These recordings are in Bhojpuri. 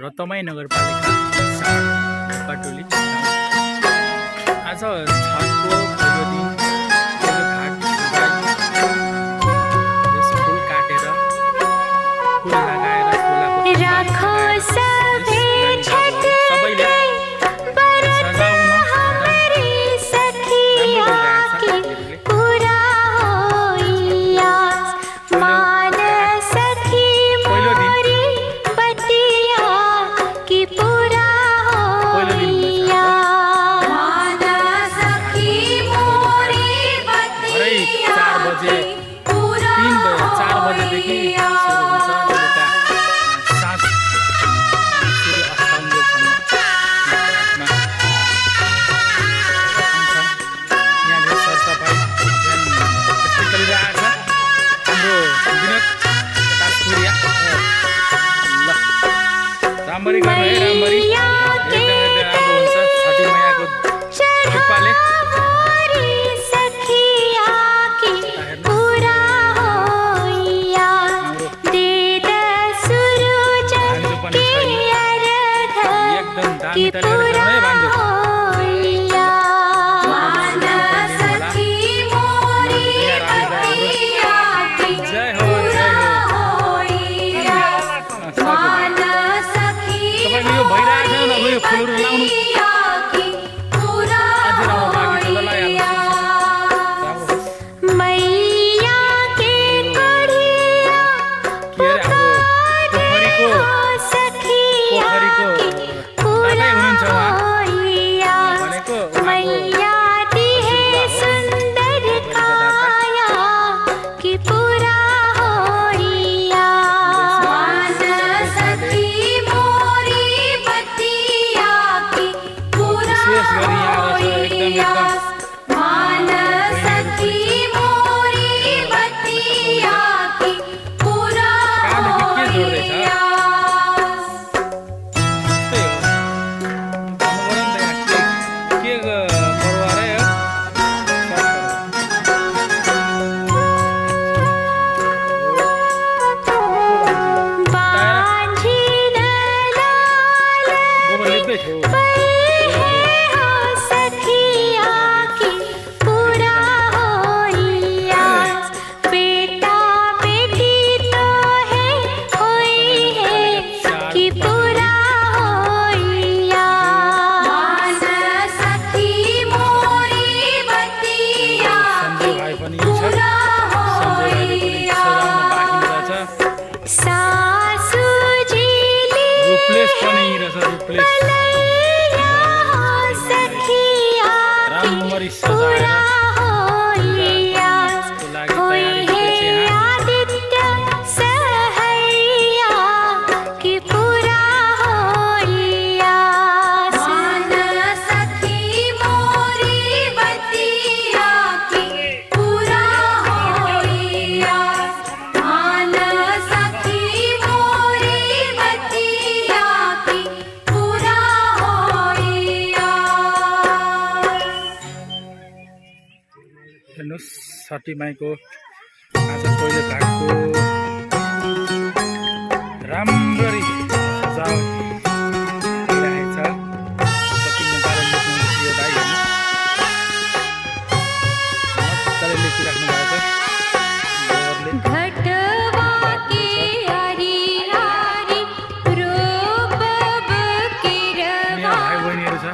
र तमाई नगरपालिका 7 पाटोली आज छठको पहिलो दिन पहिलो घाट यस फुल काटेर फुल लगाएर फुलाको सबैले राम्ररी गर्नु है राम्ररी एकदमै राम्रो हुन्छ छठी मैयाको कृपाले एकदम दामी तरिकाले खानु है बान्जो फुलहरु लाउनु अझै राम्रो बाँकी छ ल लगाइहाल्नु मैया के कढिया के रे हाम्रो पोखरीको दादै हुनुहुन्छ उहाँ भनेको मैया दिए सुन्दर काया कि पुरा होइया राम्ररी सजाएर छठी माईको आज पहिलो घाटको राम्ररी सजावट भइरहेछ कति मजाले लेख्नुहुन्छ यो दाइ हेर्नु मजाले लेखिराख्नु भएको भाइ बहिनीहरू छ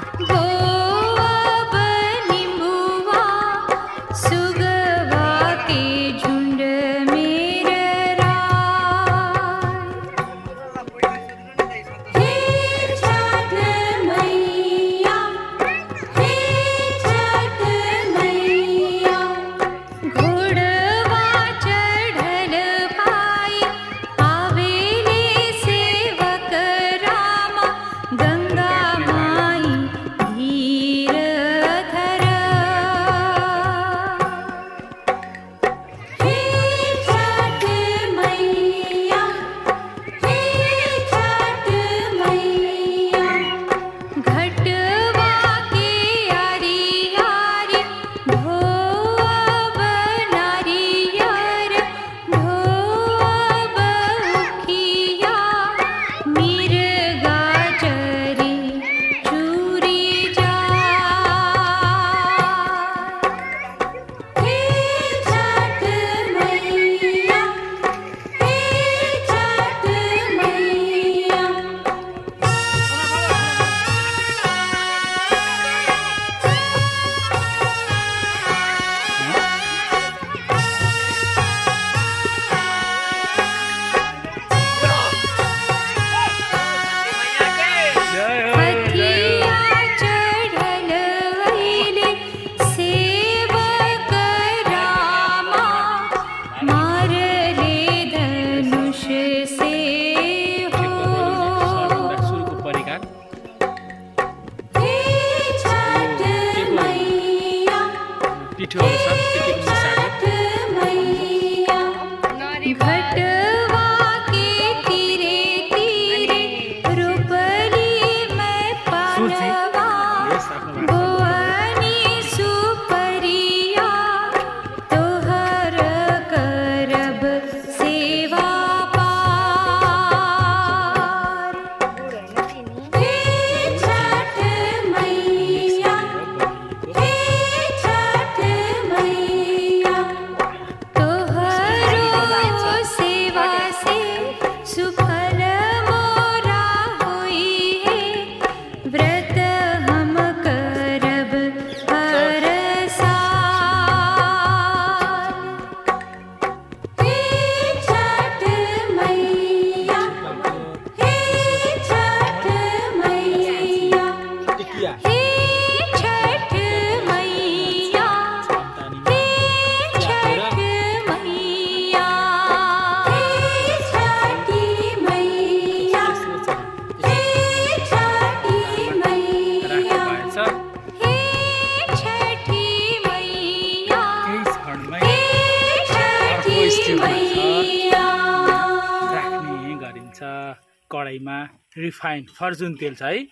कराईमा रिफाइन फर्चुन तेल छ है।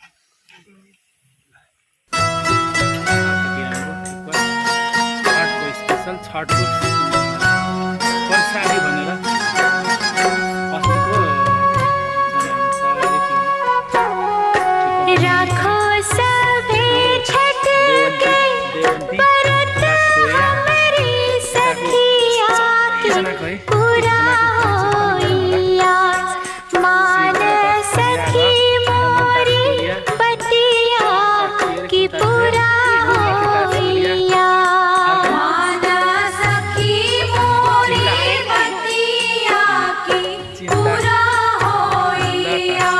छठको स्पेसल छठको प्रसादी भनेर अस्तिको राखो सभी छठ के व्रत हमारी सखिया की पूरा होइया मान सखी मोरी बतिया की पूरा होइया मान सखी मोरी बतिया की पूरा होइया।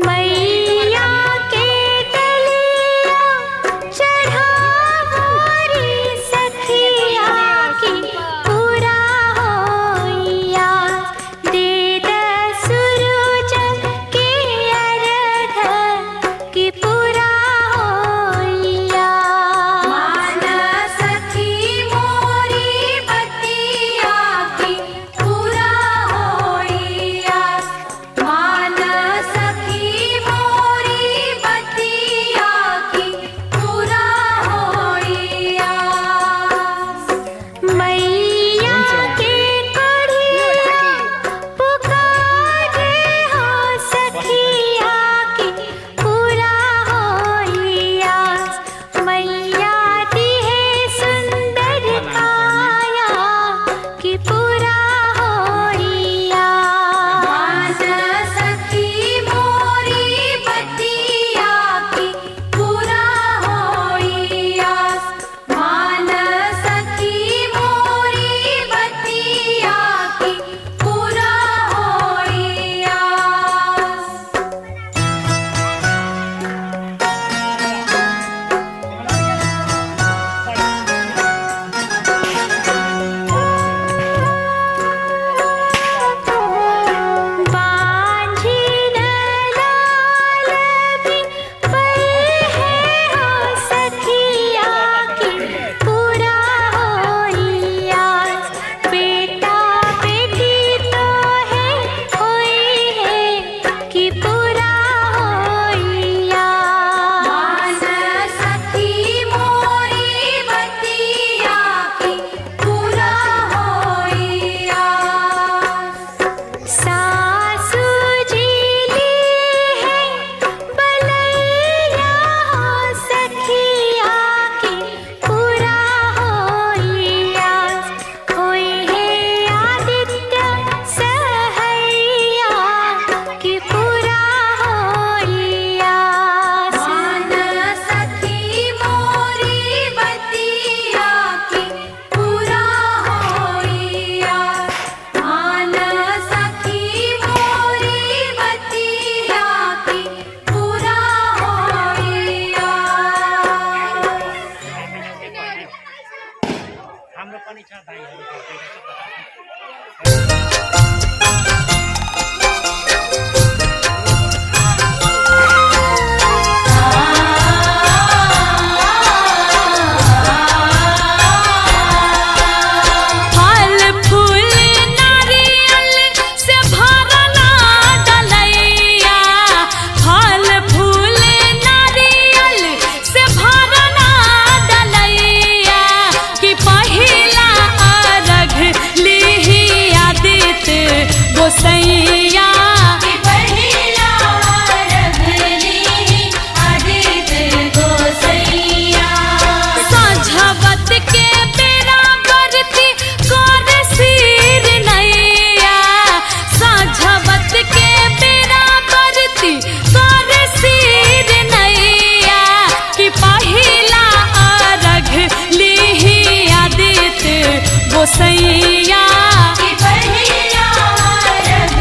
मैया के डलिया चढ़ावो रे सखिया की पूरा होइया दे सूरज के अर्घ की पूरा होइया मान सखी मोरी बतिया की पूरा होइया मान सखी मोरी बतिया की पूरा होइया। मैया के कोढ़िया पुकारे हो सखिया की पूरा होइया मैया दी है सुंदर काया की पूरा होइया मान सखी मोरी बतिया की पूरा होइया मान सखी मोरी बतिया की पूरा होइया। बांझिन लाल भी बहे हो सखिया की पूरा होइया बेटा बेटी तो है होई है कि पूरा होइया मान सखी मोरी बतिया की पूरा होइया। सासू जी ली है बलैया हो सखिया की पूरा होइया होई है आदित्य सहैया की पूरा होइया मान सखी मोरी बतिया की पूरा होइया मान सखी मोरी बतिया की पूरा होइया। हाम्रो पनि छ दाइहरु फल फूल नारियल से भरना डलैया फल फूल नारियल से भरना डलैया कि पहिला अर्घ लिहि आदित्य गोसैया कि पहिला अर्घ लिहि आदित्य गोसैया साझवत के बेरा बरती कर सिर नैया साझवत के बेरा बरती कर सिर नैया कि पहिला अर्घ लिहि आदित्य गोसैया कि पहिला अर्घ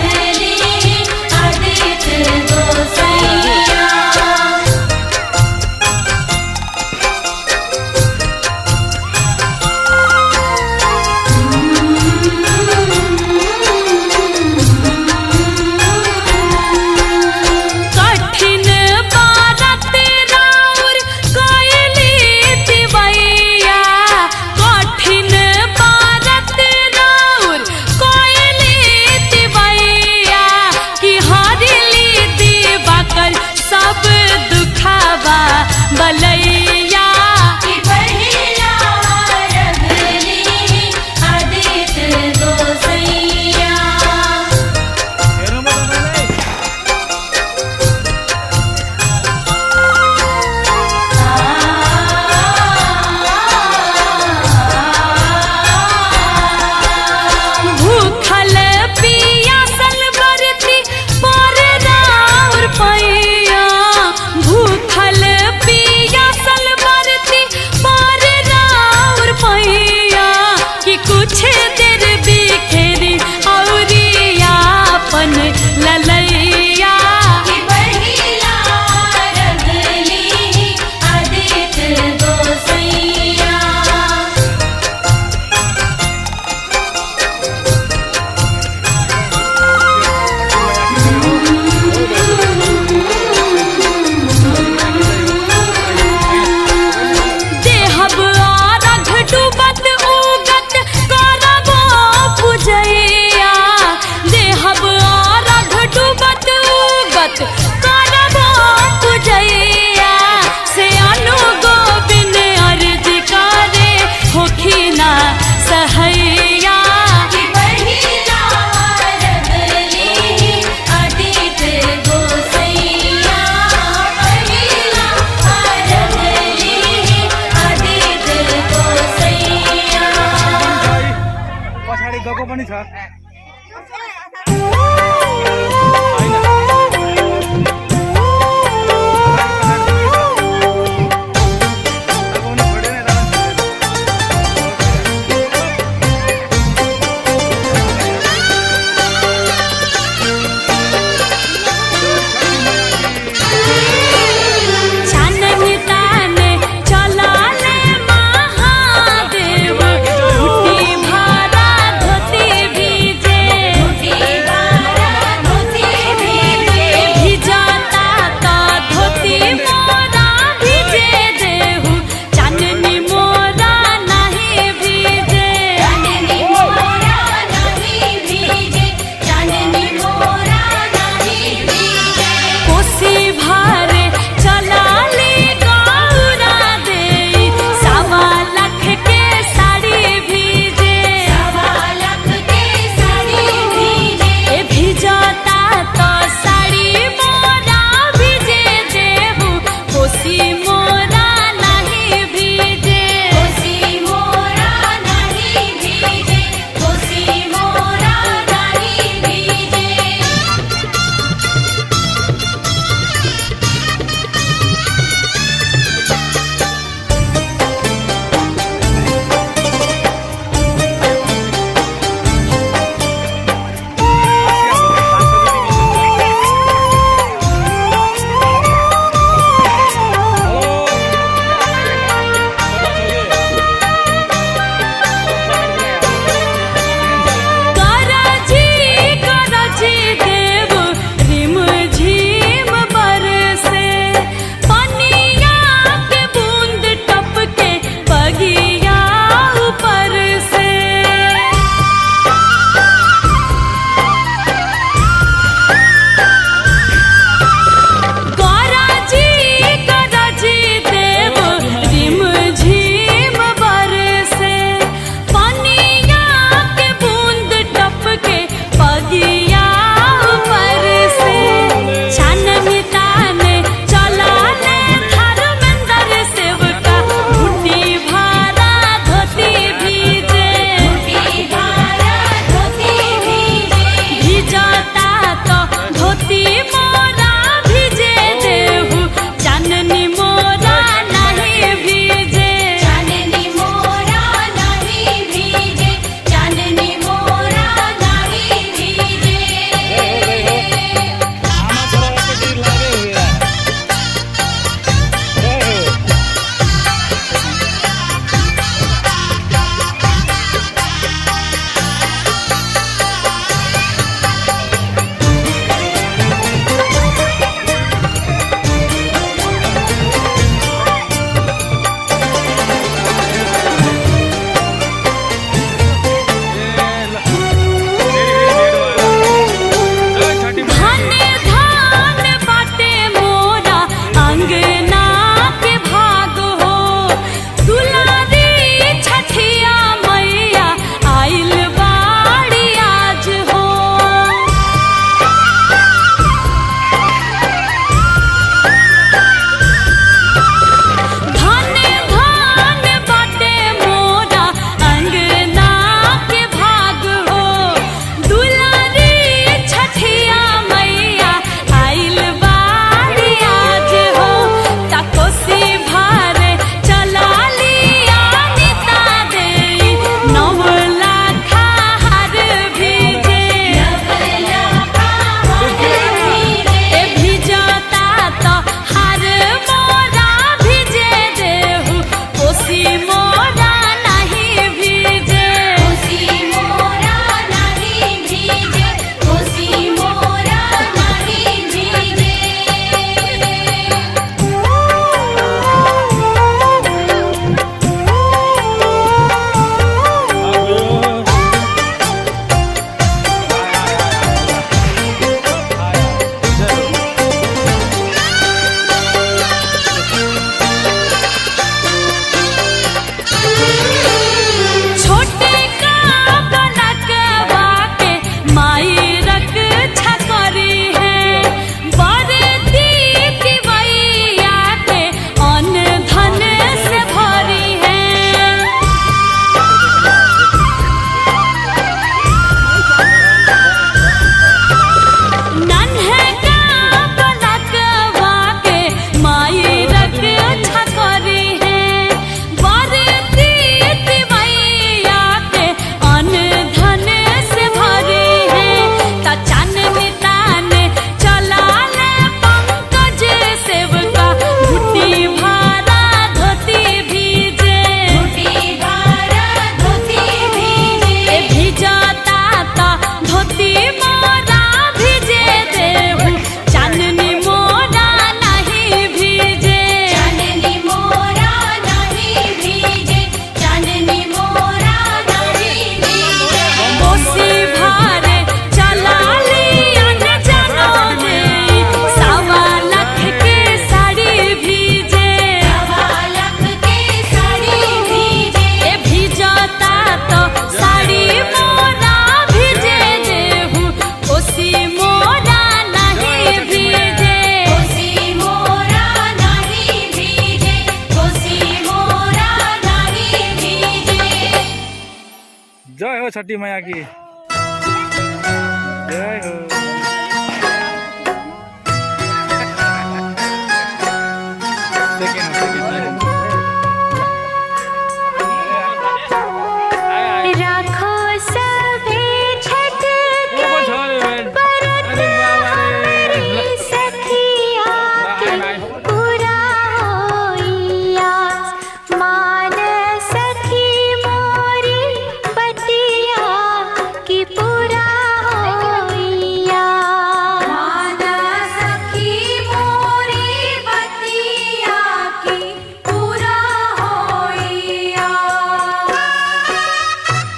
छठी मैया की जय हो। राखो सभी छठ के व्रत हमारी सखिया के पूरा होई आस। मान सखी मोरी बतिया की पूरा होई आस। मान सखी मोरी बतिया की पूरा होई आस।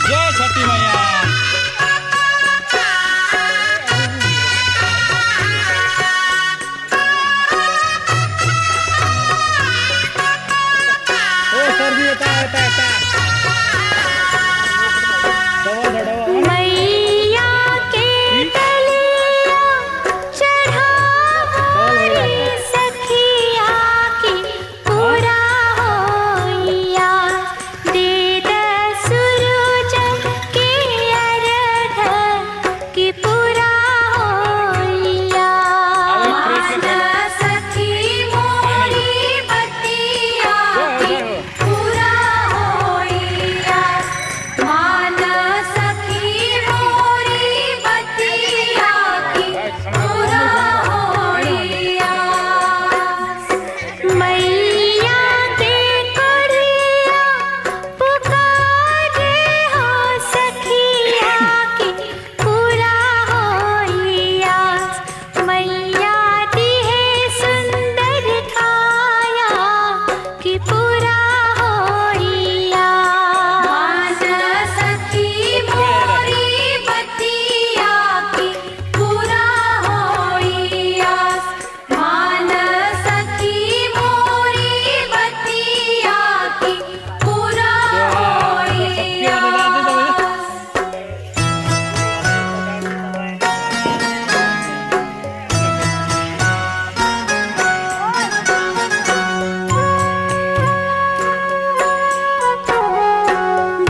जय छठी मैया। मैया के डलिया चढ़ावे सखिया की पूरा होई आस। दे सूरज के अर्घ की पूरा होई आस। सखी मोरी बतिया की पूरा होई आस। मान सखी मोरी बतिया की पूरा होई आस। मैया के कोरिया पुकारे हो सखिया की पूरा होई आस। मैया दी है सुंदर काया की पूरा होई आस। सखी मोरी बतिया की पूरा होई आस। मान सखी मोरी बतिया की पूरा होई आस।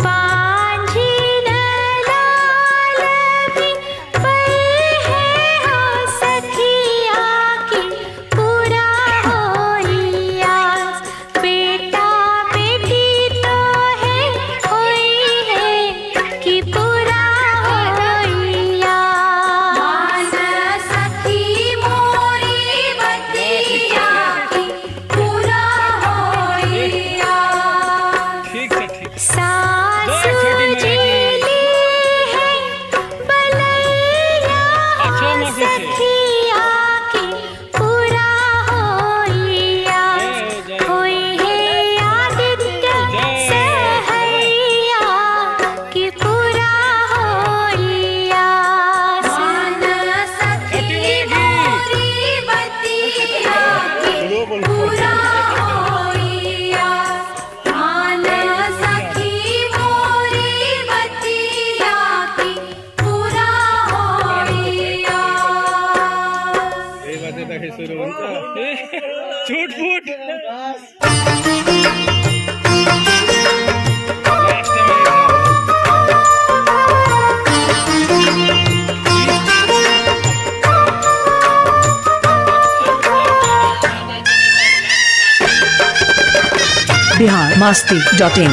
बांझिल लाल भी बहे हो सखिया की पूरा होई आस। बेटा बेटी तो है होई है कि पूरा होई आस। सखी मोरी बतिया की पूरा होई आस। ठीक है ठीक। सासू जय छठी मैया जी की। है बलैया अच्छो मत से। सखिया की पूरा होई आस। जय हो, जय हो। होई है आदित्य सहैया की पूरा होई आस। सखी मोरी बतिया की पूरा होई आस। मान सखी मोरी बतिया की पूरा होई आस। ये बातें तक शुरू होता छूट फूट लास्ट में biharmasti.in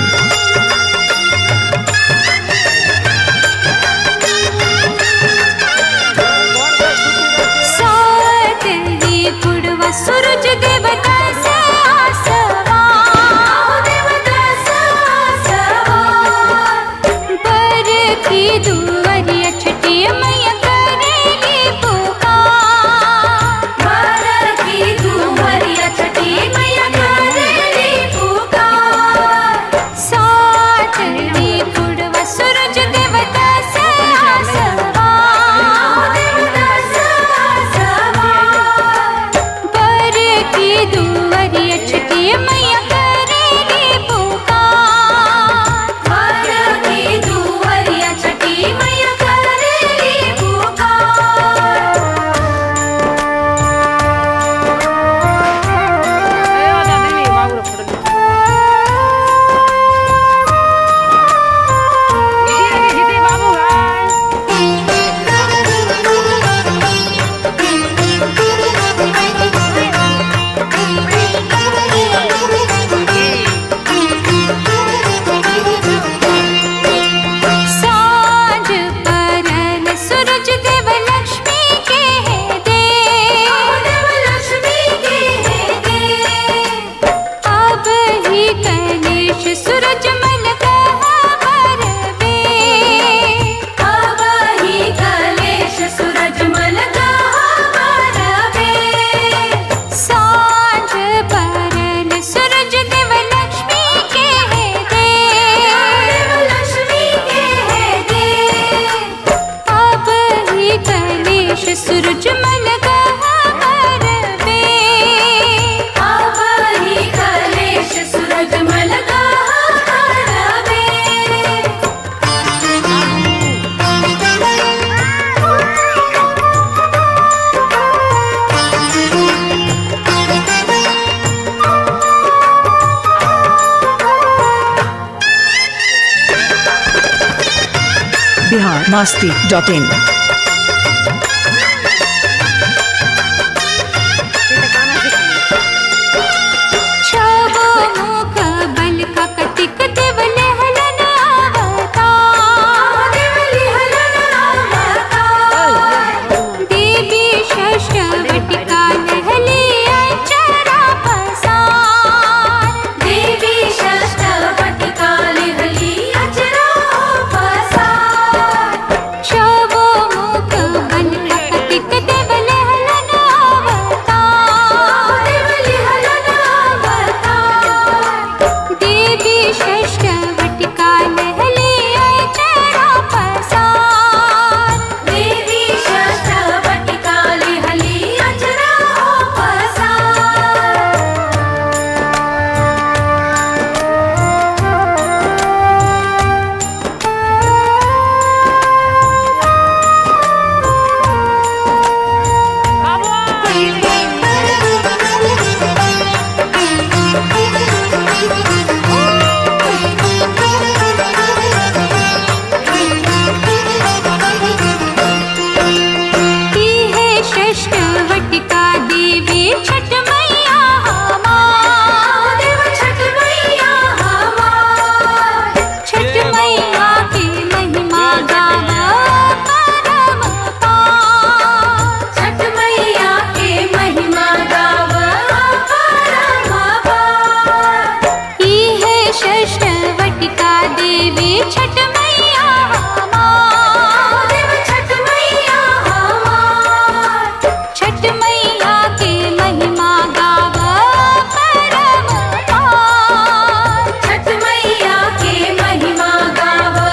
सातरी पुड़वा सूरज देवता से आसवा देवता से आसवा बर की दुवरिया छठी मैया करेगी पुकार। बर की दुवरिया छठी मैया करेगी पुकार। सूरज मन कहा करबे आवही कलेश सूरज मन कहा करबे biharmasti.in छवो मुख बल का कतिक देव लहलन अवतार देवी षष्ठवटिका लहली अचरा पसार देवी षष्ठवटिका लहली अचरा पसार छवो मुख बल का कतिक देव लहलन अवतार देवी षष्ठवटिका लहली अचरा पसार देवी षष्ठवटिका लहली अचरा पसार की है षष्ठवटिका देवी छठ मैया हमार छठ मैया हमार छठ मैया की महिमा गावा परम पार छठ मैया की महिमा गावा परम पार की है षष्ठवटिका देवी छठ मैया हमार छठ मैया हमार छठ मैया की महिमा गावा परम पार छठ मैया की महिमा गावा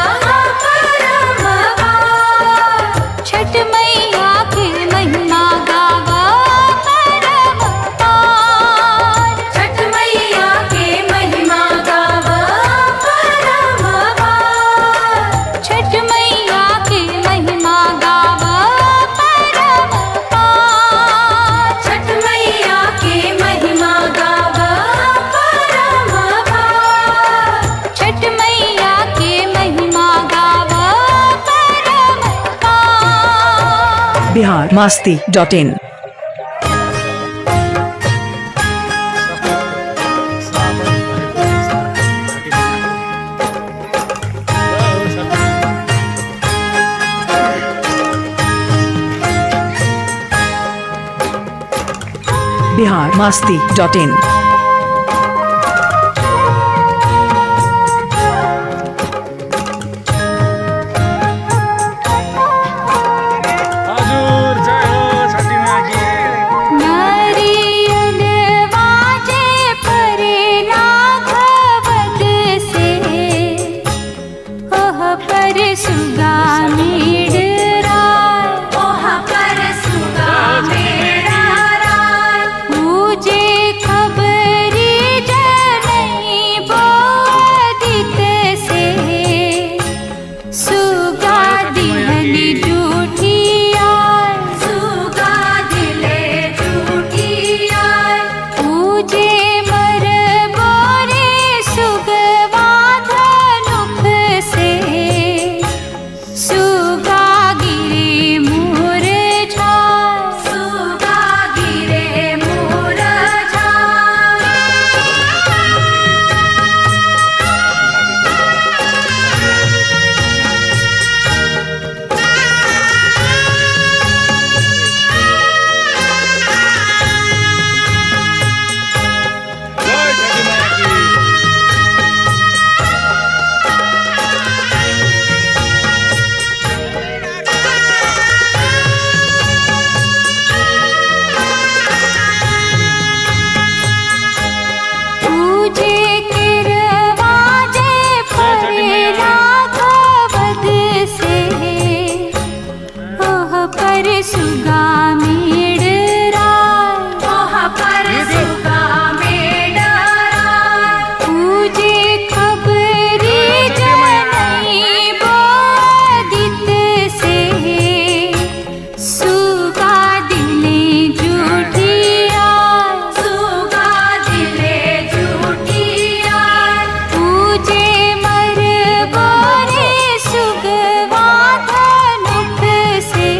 परम पार छठ मैया की महिमा गावा परम पार छठ मैया की महिमा गावा परम पार छठ मैया की महिमा गावा परम पार छठ मैया की महिमा गावा परम पार छठ मैया की महिमा गावा परम पार biharmasti.in biharmasti.in हजुर जय हो छठी माँ की नारियल वाजे परे नाघवत से ओह पर सुगा मेडराय ओह पर सुगा मेडराय मुझे खबर सुगा मेडराय वहाँ पर सुगा मेडराय पूजे खबरी जनई बोदित से सुगा दिले झूठिया सुगा दिले झूठिया पूजे मर बोरे सुगवा धनुख से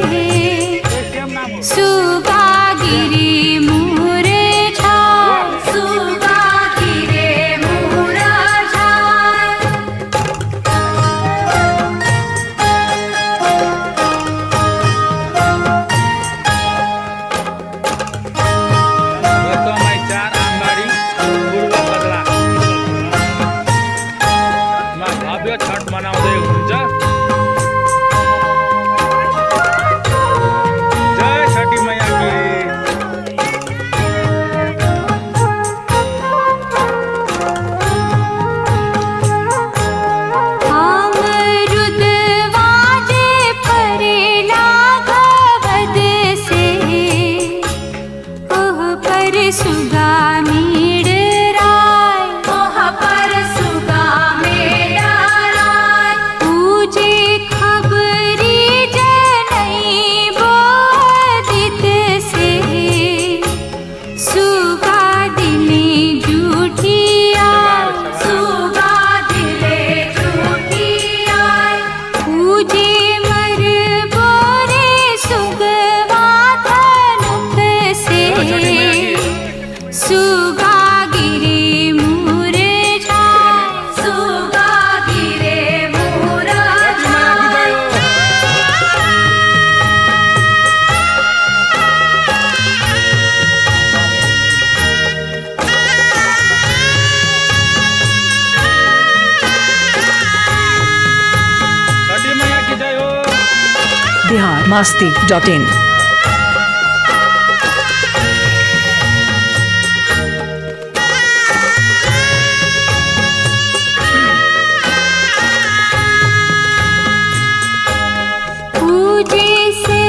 सुगा गिरी मुरे झाय सुगा गिरे मुरा झाय दत्तमाई 4 आंबाडी पूर्व बदला मा भव्य छठ मनाउँदै हुनुहुन्छ। जय छठी मैया की। अमरुद वाजे फरेला घवद से ओह पर सुगा मेडराय ओह पर सुगा मेडराय पूजे खबरी जनई बोदित से सुगा दिले झूठिया सुगा दिले झूठिया पूजे मर बोरे सुगवा धनुख से सुगा गिरे मुरे झाय सुगा गिरे मुरा झाय छठी मैया की जय हो। biharmasti.in पूजे से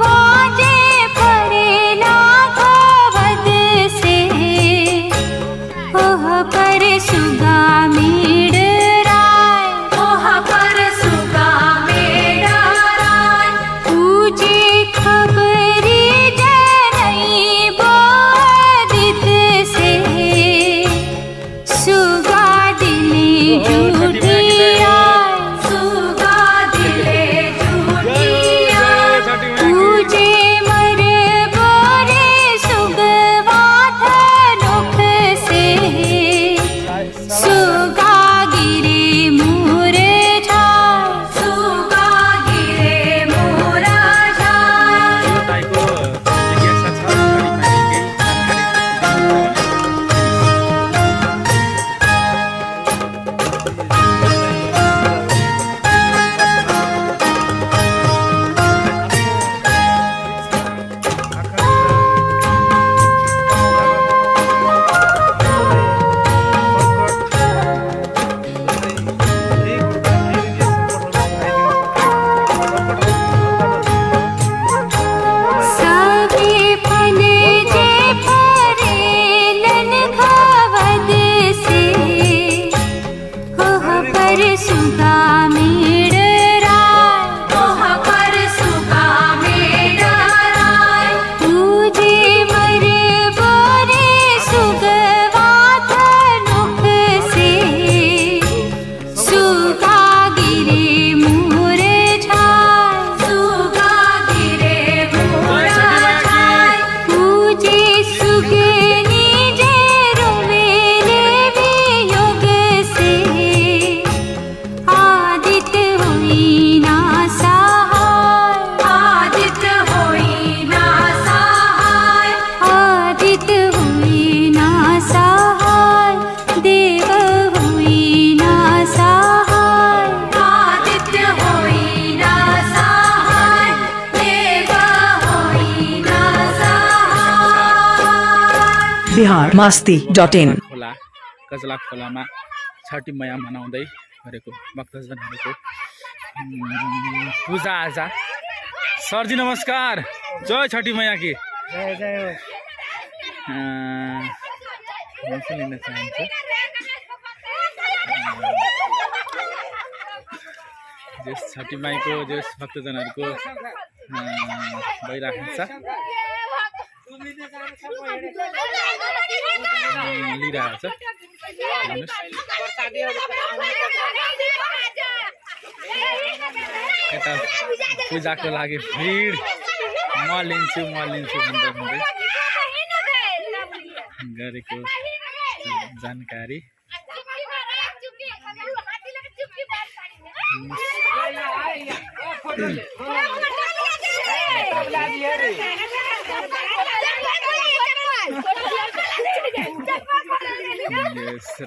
वाजे फरेला घवद से ओह पर सुगा मेडराय ओह पर सुगा मेडराय पूजे खबरी जनई बोदित से सुगा दिले झूठिया सुगा दिले झूठिया पूजे मर बोरे सुगवा धनुख से सुगा गिरे मुरे झाय सुगा गिरे मुरा झाय यो ताईको जिज्ञासा छ छठी मैया सभी फल जे फरेलन घवद से ओह पर सुगा मेडराय ओह पर सुगा मेडराय पूजे मर बोरे सुगवा धनुख से सुगा गिरे मुरे झाय सुगा गिरे मुरा झाय पूजे सुगनी जे रोवेले वियोग से आदित्य होई ना सहाय आदित्य होई ना सहाय आदित्य होई ना सहाय देव होई ना सहाय आदित्य होई ना सहाय देव होई ना सहाय biharmasti.in खोला कजला खोलामा छठी मैया मनाउँदै गरेको भक्तजनहरूको पूजाआजा सर जी नमस्कार, जय छठी मैया की। जय जय लिन चाहन्छु जस छठी माईको जस भक्तजनहरूको भइराखेको छ, लिइरहेको छ। यता पूजाको लागि भिड, म लिन्छु भन्दै भन्दै गरेको जानकारी।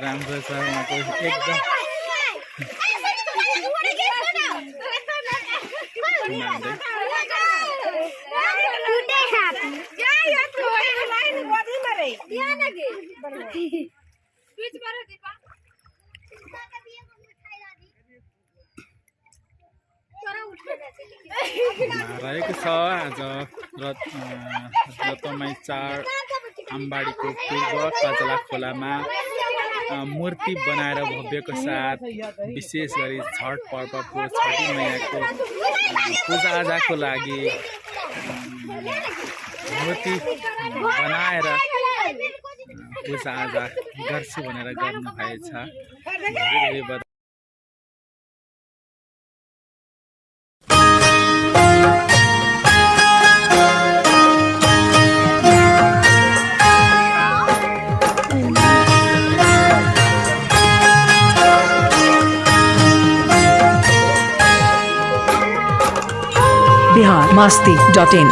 राम्रो छ एकदम रहेको छ। आज रतमाई चाड आम्बाडीको पूर्व कजला खोलामा मूर्ति बनाएर भव्यको साथ विशेष गरी छठ पर्वको छठी मैयाको पूजाआजाको लागि मूर्ति बनाएर पूजाआजा गर्छु भनेर गर्नुभएछ। biharmasti.in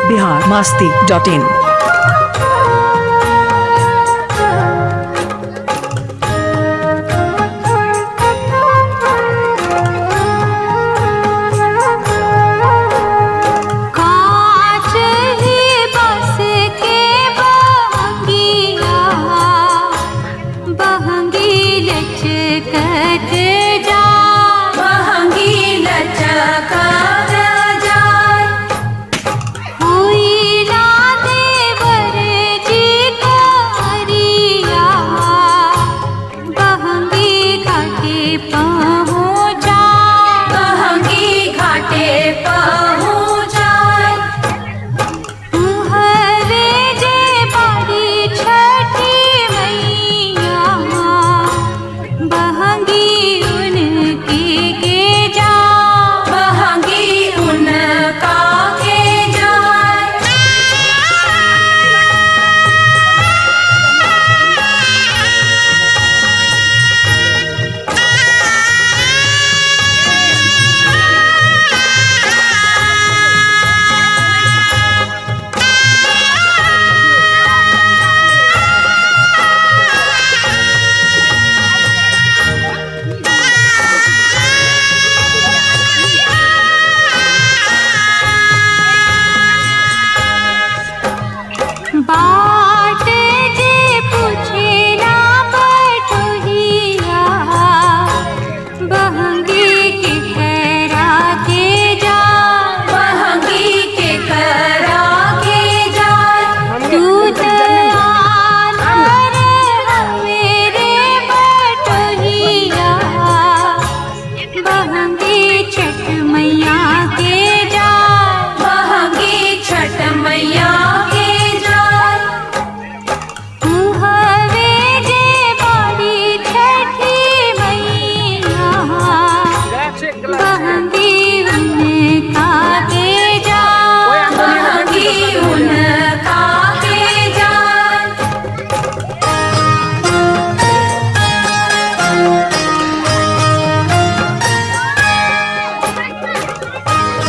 biharmasti.in बहंगी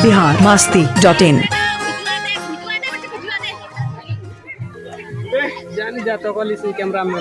biharmasti.in जानी जाता कल इसी कैमरा में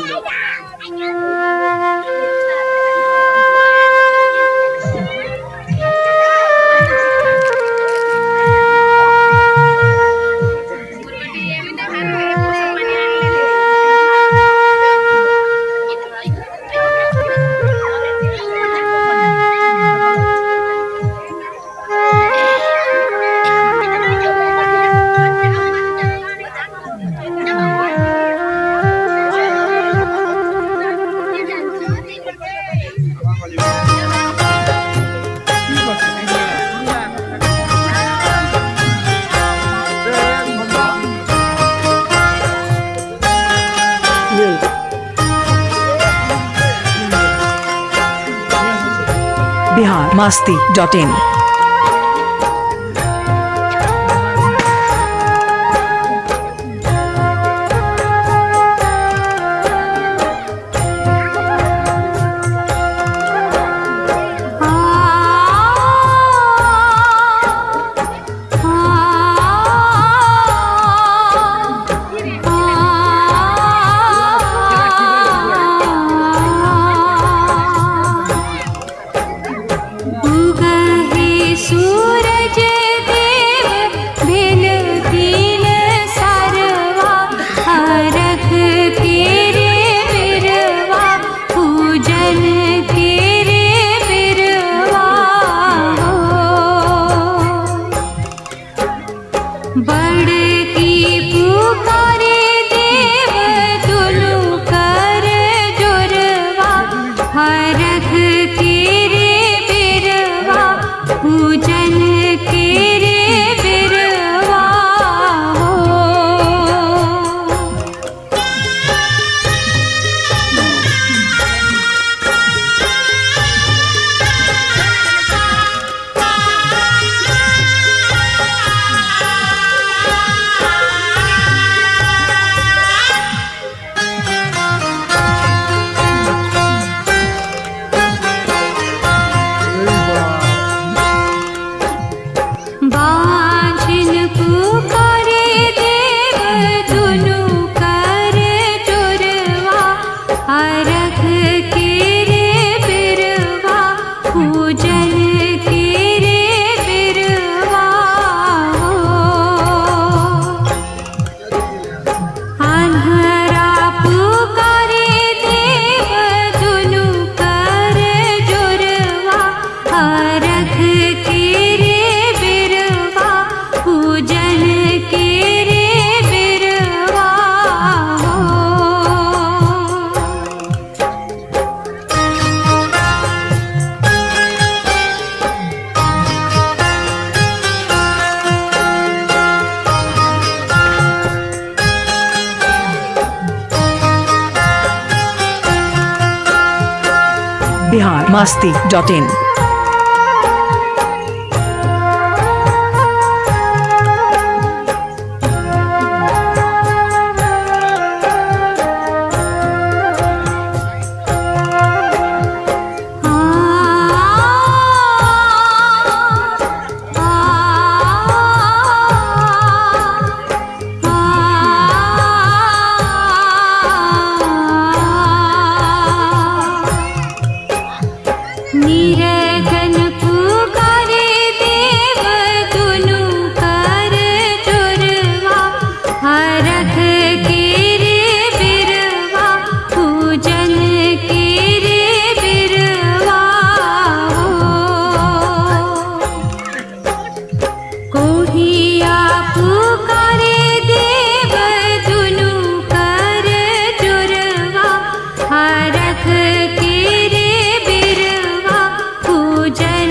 biharmasti.in सूरज देव भेल कीन सारवा हरख तेरे बिरवा पूजन तेरे बिरवा हो बड़की पुकारे देव तुलु कर जोरवा हरख तेरे बिरवा पूजन तेरे बिरवा हो बांझिन पुकारे देव दुनु कर जोरवा हरख तेरे बिरवा पूजन तेरे बिरवा हो अन्हरा पुकारे देव दुनु कर जोरवा हरख तेरे बिरवा पूजन तेरे बिरवा हो biharmasti.in निरगन पुकारे देव दुनु कर जोरवा हरख तेरे बिरवा पूजन तेरे बिरवा हो कोहिया पुकारे देव दुनु कर जोरवा हरख तेरे बिरवा पूजन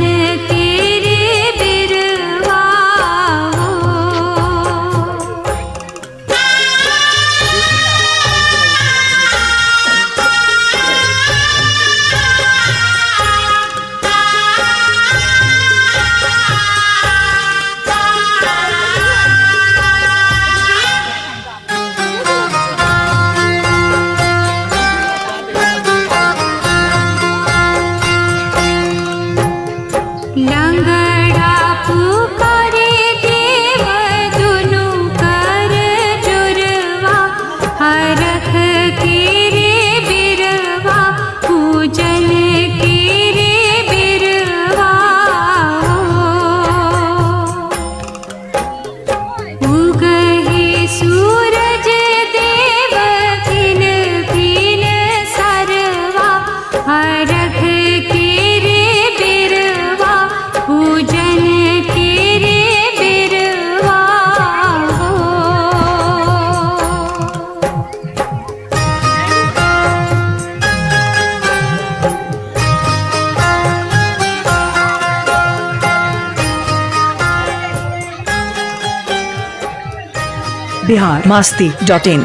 biharmasti.in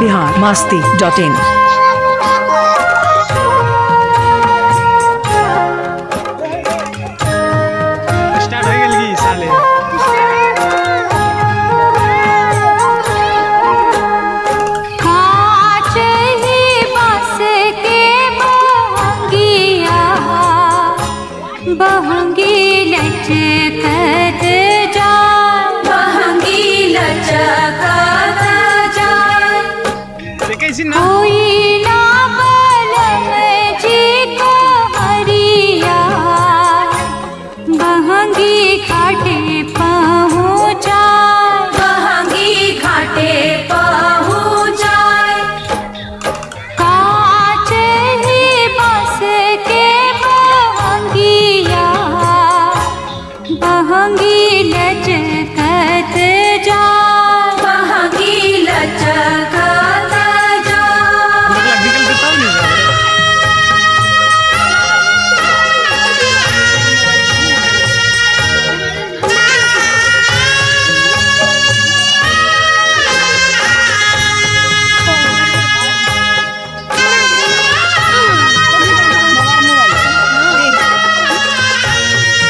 biharmasti.in स्टार्ट हो गेल की साले कांच ही बांस के बहंगी लचकत जाए बहंगी लचकत जाए देखै छी ना कोई